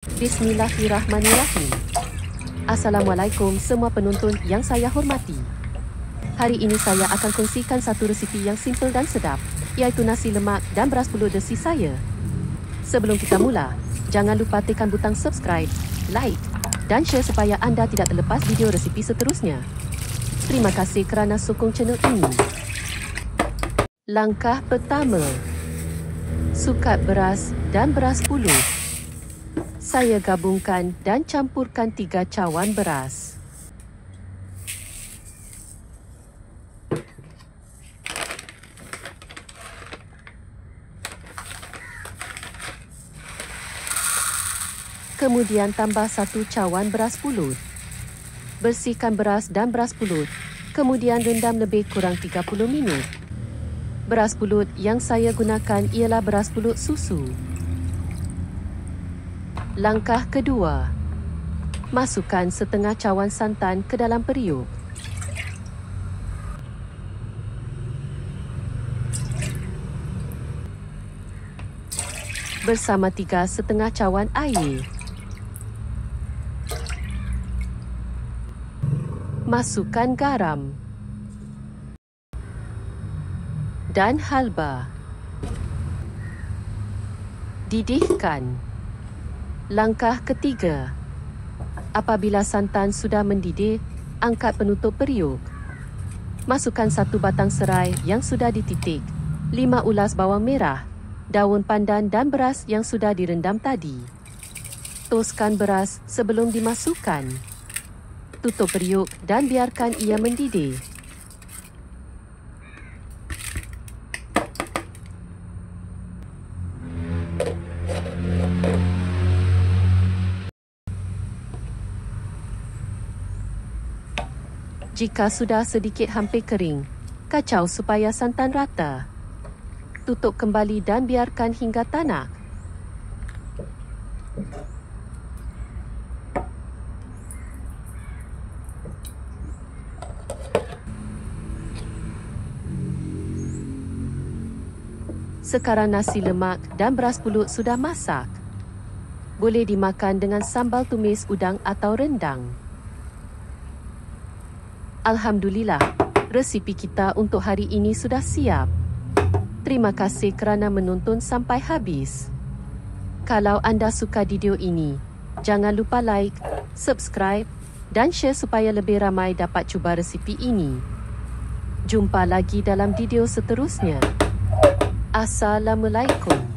Bismillahirrahmanirrahim. Assalamualaikum semua penonton yang saya hormati. Hari ini saya akan kongsikan satu resipi yang simple dan sedap, iaitu nasi lemak dan beras pulut desi saya. Sebelum kita mula, jangan lupa tekan butang subscribe, like dan share supaya anda tidak terlepas video resipi seterusnya. Terima kasih kerana sokong channel ini. Langkah pertama, sukat beras dan beras pulut. Saya gabungkan dan campurkan 3 cawan beras. Kemudian tambah 1 cawan beras pulut. Bersihkan beras dan beras pulut, kemudian rendam lebih kurang 30 minit. Beras pulut yang saya gunakan ialah beras pulut susu. Langkah kedua, masukkan setengah cawan santan ke dalam periuk. Bersama 3 setengah cawan air. Masukkan garam dan halba. Didihkan. Langkah ketiga, apabila santan sudah mendidih, angkat penutup periuk. Masukkan 1 batang serai yang sudah dititik, 5 ulas bawang merah, daun pandan dan beras yang sudah direndam tadi. Toskan beras sebelum dimasukkan. Tutup periuk dan biarkan ia mendidih. Jika sudah sedikit hampir kering, kacau supaya santan rata. Tutup kembali dan biarkan hingga tanak. Sekarang nasi lemak dan beras pulut sudah masak. Boleh dimakan dengan sambal tumis udang atau rendang. Alhamdulillah, resipi kita untuk hari ini sudah siap. Terima kasih kerana menonton sampai habis. Kalau anda suka video ini, jangan lupa like, subscribe dan share supaya lebih ramai dapat cuba resipi ini. Jumpa lagi dalam video seterusnya. Assalamualaikum.